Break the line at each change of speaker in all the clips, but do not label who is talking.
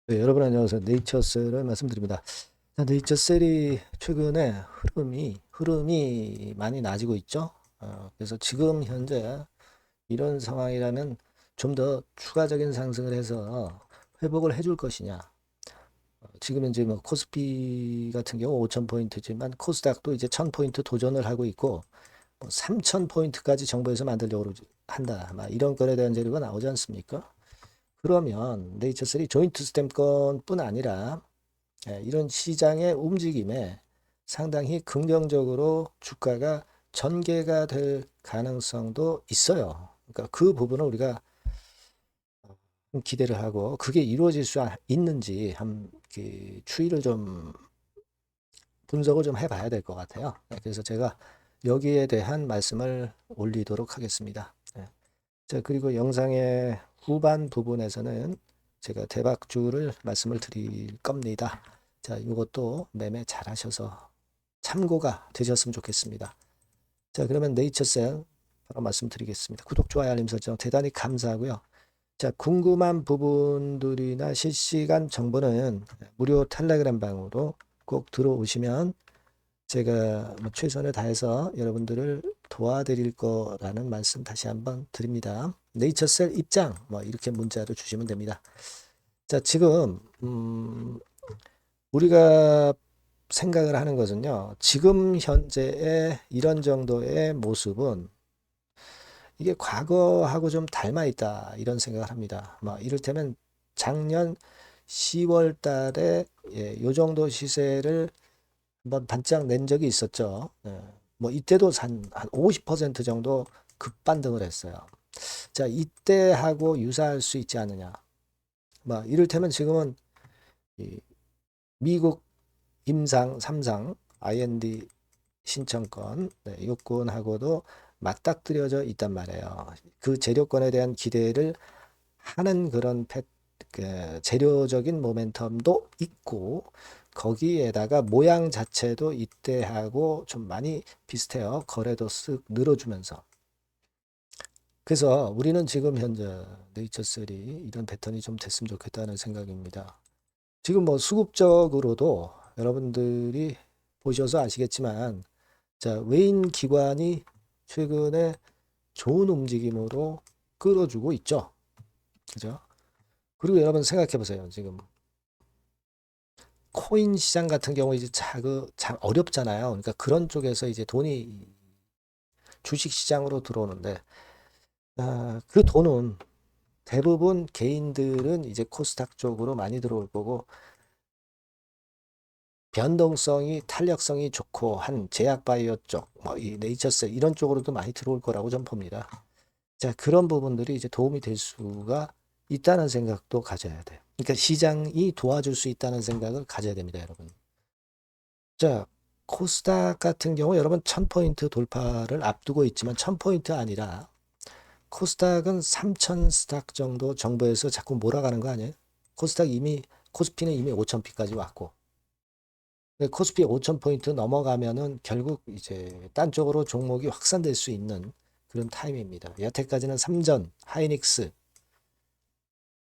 네, 여러분 안녕하세요. 네이처셀을 말씀드립니다. 자, 네이처셀이 최근에 흐름이 많이 나아지고 있죠. 그래서 지금 현재 이런 상황이라면 좀 더 추가적인 상승을 해서 회복을 해줄 것이냐. 지금 현재 뭐 코스피 같은 경우 5,000포인트지만 코스닥도 이제 1,000포인트 도전을 하고 있고 뭐 3,000포인트까지 정부에서 만들려고 한다. 막 이런 건에 대한 재료가 나오지 않습니까? 그러면 네이처셀이 조인트 스탬권뿐 아니라 이런 시장의 움직임에 상당히 긍정적으로 주가가 전개가 될 가능성도 있어요. 그러니까 그 부분을 우리가 기대를 하고 그게 이루어질 수 있는지 그 추이를 좀 분석을 좀 해봐야 될 것 같아요. 그래서 제가 여기에 대한 말씀을 올리도록 하겠습니다. 자, 그리고 영상의 후반 부분에서는 제가 대박주를 말씀을 드릴 겁니다. 자, 이것도 매매 잘 하셔서 참고가 되셨으면 좋겠습니다. 자, 그러면 네이처셀 바로 말씀드리겠습니다. 구독, 좋아요, 알림 설정 대단히 감사하고요. 자, 궁금한 부분들이나 실시간 정보는 무료 텔레그램 방으로 꼭 들어오시면 제가 뭐 최선을 다해서 여러분들을 도와드릴 거라는 말씀 다시 한번 드립니다. 네이처셀 입장 뭐 이렇게 문자를 주시면 됩니다. 자, 지금 우리가 생각을 하는 것은요. 지금 현재의 이런 정도의 모습은 이게 과거하고 좀 닮아 있다 이런 생각을 합니다. 뭐 이를테면 작년 10월 달에 요 정도 시세를 한번 반짝 낸 적이 있었죠. 뭐 이때도 한 50% 정도 급반등을 했어요. 자, 이때하고 유사할 수 있지 않느냐. 뭐 이를테면 지금은 이 미국 임상 3상 IND 신청권, 요건하고도 맞닥뜨려져 있단 말이에요. 그 재료권에 대한 기대를 하는 그런 재료적인 모멘텀도 있고 거기에다가 모양 자체도 이때하고 좀 많이 비슷해요. 거래도 쓱 늘어주면서. 그래서 우리는 지금 현재 네이처셀이 이런 패턴이 좀 됐으면 좋겠다는 생각입니다. 지금 뭐 수급적으로도 여러분들이 보셔서 아시겠지만 자, 외인 기관이 최근에 좋은 움직임으로 끌어주고 있죠. 그죠? 그리고 여러분 생각해 보세요. 지금 코인 시장 같은 경우 이제 참 어렵잖아요. 그러니까 그런 쪽에서 이제 돈이 주식 시장으로 들어오는데 그 돈은 대부분 개인들은 이제 코스닥 쪽으로 많이 들어올 거고 변동성이 탄력성이 좋고 한 제약 바이오 쪽, 뭐 이 네이처셀 이런 쪽으로도 많이 들어올 거라고 좀 봅니다. 자, 그런 부분들이 이제 도움이 될 수가 있다는 생각도 가져야 돼요. 그러니까 시장이 도와줄 수 있다는 생각을 가져야 됩니다, 여러분. 자, 코스닥 같은 경우 여러분 1000포인트 돌파를 앞두고 있지만 1000포인트 아니라 코스닥은 3000 스탁 정도 정도에서 자꾸 몰아가는 거 아니에요? 코스피는 이미 5000피까지 왔고. 코스피 5000포인트 넘어가면은 결국 이제 딴 쪽으로 종목이 확산될 수 있는 그런 타임입니다. 여태까지는 삼전, 하이닉스,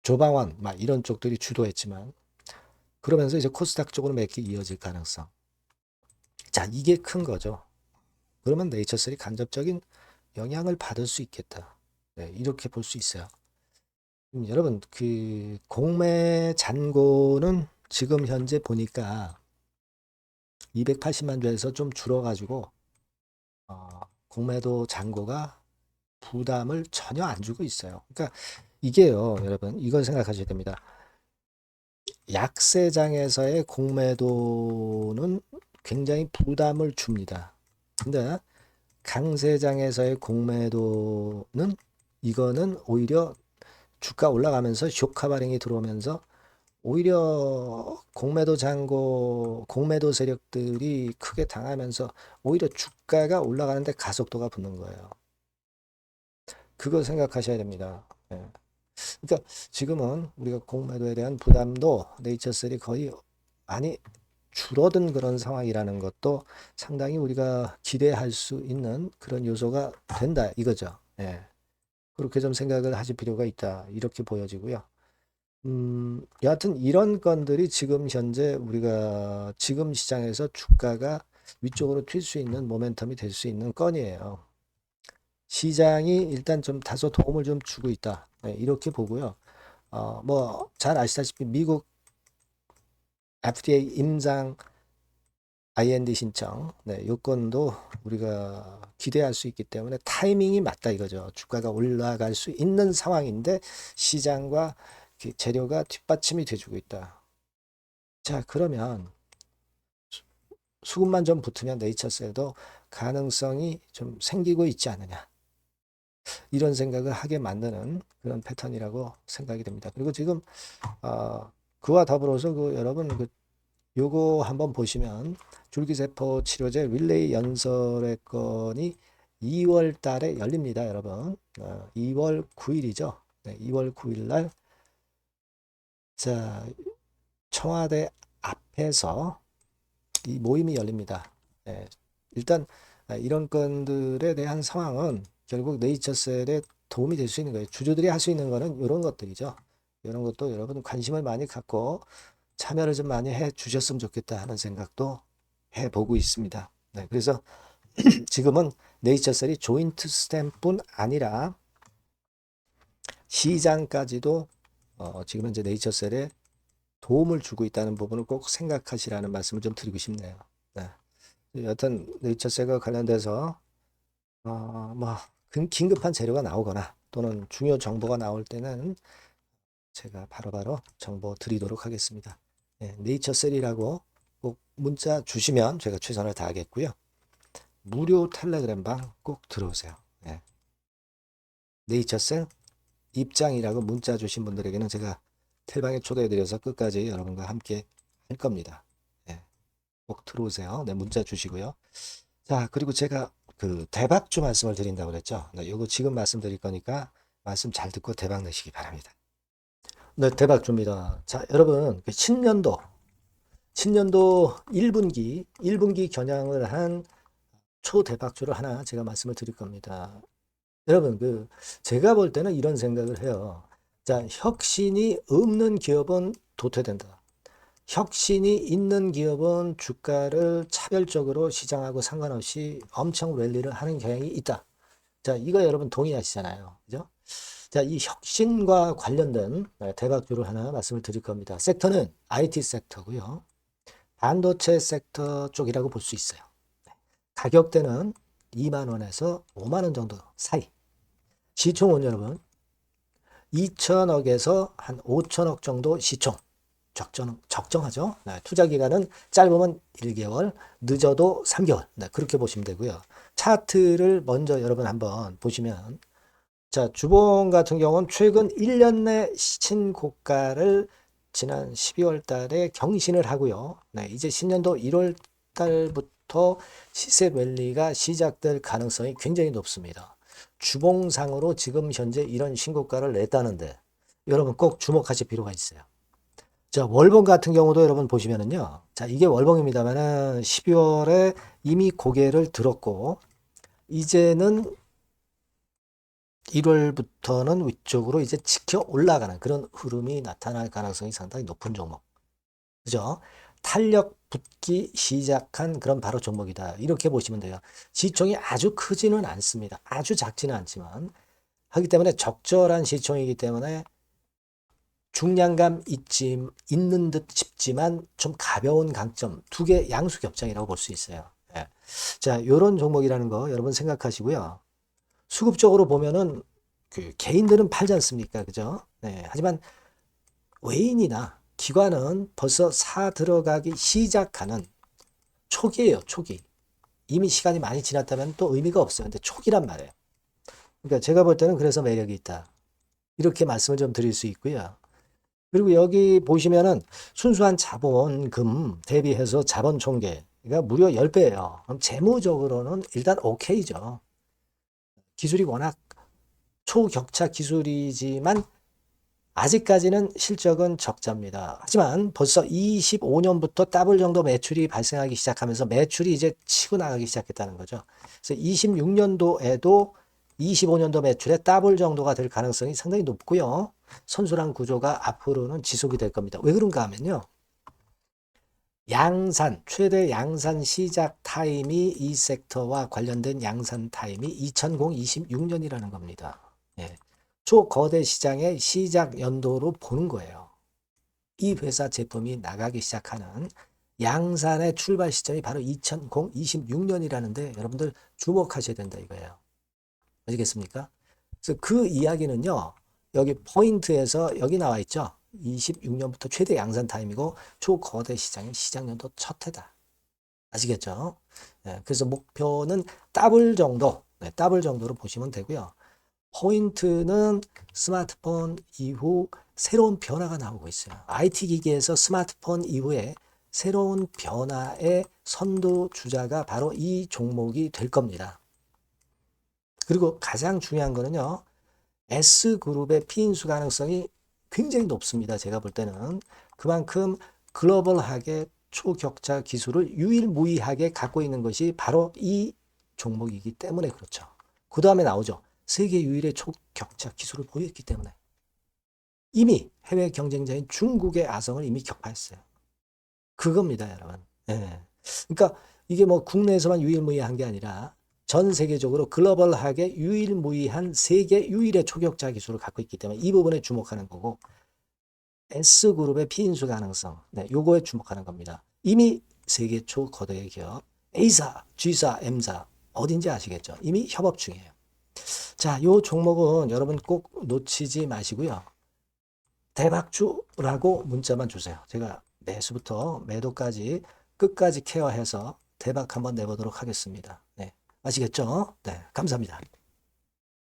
조방원 막 이런 쪽들이 주도했지만 그러면서 이제 코스닥 쪽으로 몇 개 이어질 가능성. 자, 이게 큰 거죠. 그러면 네이처셀이 간접적인 영향을 받을 수 있겠다. 네, 이렇게 볼 수 있어요. 여러분, 그 공매 잔고는 지금 현재 보니까 280만 주에서 좀 줄어가지고 공매도 잔고가 부담을 전혀 안 주고 있어요. 그러니까 이게요, 여러분, 이걸 생각하셔야 됩니다. 약세장에서의 공매도는 굉장히 부담을 줍니다. 근데 강세장에서의 공매도는 이거는 오히려 주가 올라가면서 쇼카 발행이 들어오면서 오히려 공매도 세력들이 크게 당하면서 오히려 주가가 올라가는데 가속도가 붙는 거예요. 그걸 생각하셔야 됩니다. 예. 그러니까 지금은 우리가 공매도에 대한 부담도 네이처셀이 거의 많이 줄어든 그런 상황이라는 것도 상당히 우리가 기대할 수 있는 그런 요소가 된다 이거죠. 예. 그렇게 좀 생각을 하실 필요가 있다. 이렇게 보여지고요. 여하튼 이런 건들이 지금 현재 우리가 지금 시장에서 주가가 위쪽으로 튈 수 있는 모멘텀이 될 수 있는 건이에요. 시장이 일단 좀 다소 도움을 좀 주고 있다. 네, 이렇게 보고요. 뭐 잘 아시다시피 미국 FDA 임상 IND 신청, 네, 요건도 우리가 기대할 수 있기 때문에 타이밍이 맞다 이거죠. 주가가 올라갈 수 있는 상황인데 시장과 재료가 뒷받침이 돼주고 있다. 자, 그러면 수급만 좀 붙으면 네이처셀도 가능성이 좀 생기고 있지 않느냐. 이런 생각을 하게 만드는 그런 패턴이라고 생각이 됩니다. 그리고 지금 그와 더불어서 여러분 요거 한번 보시면 줄기세포 치료제 릴레이 연설의 건이 2월 달에 열립니다, 여러분. 2월 9일이죠. 네, 2월 9일 날 자, 청와대 앞에서 이 모임이 열립니다. 네, 일단 이런 건들에 대한 상황은 결국 네이처셀에 도움이 될 수 있는 거예요. 주주들이 할 수 있는 거는 이런 것들이죠. 이런 것도 여러분 관심을 많이 갖고 참여를 좀 많이 해 주셨으면 좋겠다 하는 생각도 해보고 있습니다. 네, 그래서 지금은 네이처셀이 조인트 스탬뿐 아니라 시장까지도 지금 현재 네이처셀에 도움을 주고 있다는 부분을 꼭 생각하시라는 말씀을 좀 드리고 싶네요. 네. 여튼 네이처셀과 관련돼서 뭐 긴급한 재료가 나오거나 또는 중요 정보가 나올 때는 제가 바로바로 정보 드리도록 하겠습니다. 네, 네이처셀이라고 꼭 문자 주시면 제가 최선을 다하겠고요. 무료 텔레그램방 꼭 들어오세요. 네. 네이처셀 입장이라고 문자 주신 분들에게는 제가 텔방에 초대해드려서 끝까지 여러분과 함께 할 겁니다. 네. 꼭 들어오세요. 네, 문자 주시고요. 자, 그리고 제가 대박주 말씀을 드린다고 그랬죠. 네, 이거 지금 말씀드릴 거니까 말씀 잘 듣고 대박 내시기 바랍니다. 네, 대박주입니다. 자, 여러분, 신년도 1분기 겨냥을 한 초대박주를 하나 제가 말씀을 드릴 겁니다. 여러분, 제가 볼 때는 이런 생각을 해요. 자, 혁신이 없는 기업은 도태된다. 혁신이 있는 기업은 주가를 차별적으로 시장하고 상관없이 엄청 랠리를 하는 경향이 있다. 자, 이거 여러분 동의하시잖아요. 그죠? 자, 이 혁신과 관련된 대박주를 하나 말씀을 드릴 겁니다. 섹터는 IT 섹터고요. 반도체 섹터 쪽이라고 볼 수 있어요. 가격대는 2만 원에서 5만 원 정도 사이. 시총은 여러분 2천억에서 한 5천억 정도 시총. 적정하죠. 네, 투자 기간은 짧으면 1개월, 늦어도 3개월. 네, 그렇게 보시면 되고요. 차트를 먼저 여러분 한번 보시면 자, 주봉 같은 경우는 최근 1년 내 신고가를 지난 12월 달에 경신을 하고요. 네, 이제 신년도 1월 달부터 시세 랠리가 시작될 가능성이 굉장히 높습니다. 주봉상으로 지금 현재 이런 신고가를 냈다는데 여러분 꼭 주목하실 필요가 있어요. 자, 월봉 같은 경우도 여러분 보시면은요. 자, 이게 월봉입니다만은 12월에 이미 고개를 들었고 이제는 1월부터는 위쪽으로 이제 지켜 올라가는 그런 흐름이 나타날 가능성이 상당히 높은 종목. 그죠? 탄력 붙기 시작한 그런 바로 종목이다. 이렇게 보시면 돼요. 시총이 아주 크지는 않습니다. 아주 작지는 않지만 하기 때문에 적절한 시총이기 때문에 중량감 있는 듯 싶지만 좀 가벼운 강점 두 개 양수 겹장이라고 볼 수 있어요. 예. 자, 이런 종목이라는 거 여러분 생각하시고요. 수급적으로 보면은 개인들은 팔지 않습니까? 그죠? 네. 하지만 외인이나 기관은 벌써 사 들어가기 시작하는 초기예요, 초기. 이미 시간이 많이 지났다면 또 의미가 없어요. 근데 초기란 말이에요. 그러니까 제가 볼 때는 그래서 매력이 있다. 이렇게 말씀을 좀 드릴 수 있고요. 그리고 여기 보시면은 순수한 자본금 대비해서 자본 총계가 무려 10배예요. 그럼 재무적으로는 일단 오케이죠. 기술이 워낙 초격차 기술이지만 아직까지는 실적은 적자입니다. 하지만 벌써 25년부터 더블 정도 매출이 발생하기 시작하면서 매출이 이제 치고 나가기 시작했다는 거죠. 그래서 26년도에도 25년도 매출의 더블 정도가 될 가능성이 상당히 높고요. 선순환 구조가 앞으로는 지속이 될 겁니다. 왜 그런가 하면요. 양산, 최대 양산 시작 타임이 이 섹터와 관련된 양산 타임이 2026년이라는 겁니다. 예. 초거대 시장의 시작 연도로 보는 거예요. 이 회사 제품이 나가기 시작하는 양산의 출발 시점이 바로 2026년이라는데 여러분들 주목하셔야 된다 이거예요. 아시겠습니까? 그래서 그 이야기는요. 여기 포인트에서 여기 나와 있죠. 26년부터 최대 양산 타임이고 초거대 시장의 시작 연도 첫 해다. 아시겠죠? 네, 그래서 목표는 더블 정도, 네, 더블 정도로 보시면 되고요. 포인트는 스마트폰 이후 새로운 변화가 나오고 있어요. IT 기기에서 스마트폰 이후에 새로운 변화의 선두주자가 바로 이 종목이 될 겁니다. 그리고 가장 중요한 거는요. S그룹의 피인수 가능성이 굉장히 높습니다. 제가 볼 때는. 그만큼 글로벌하게 초격차 기술을 유일무이하게 갖고 있는 것이 바로 이 종목이기 때문에 그렇죠. 그 다음에 나오죠. 세계 유일의 초격차 기술을 보였기 때문에. 이미 해외 경쟁자인 중국의 아성을 이미 격파했어요. 그겁니다, 여러분. 예. 그러니까 이게 뭐 국내에서만 유일무이한 게 아니라 전 세계적으로 글로벌하게 유일무이한 세계 유일의 초격차 기술을 갖고 있기 때문에 이 부분에 주목하는 거고 S그룹의 피인수 가능성, 네, 요거에 주목하는 겁니다. 이미 세계 초거대 기업 A사, G사, M사 어딘지 아시겠죠? 이미 협업 중이에요. 자, 요 종목은 여러분 꼭 놓치지 마시고요. 대박주라고 문자만 주세요. 제가 매수부터 매도까지 끝까지 케어해서 대박 한번 내보도록 하겠습니다. 네, 아시겠죠? 네, 감사합니다.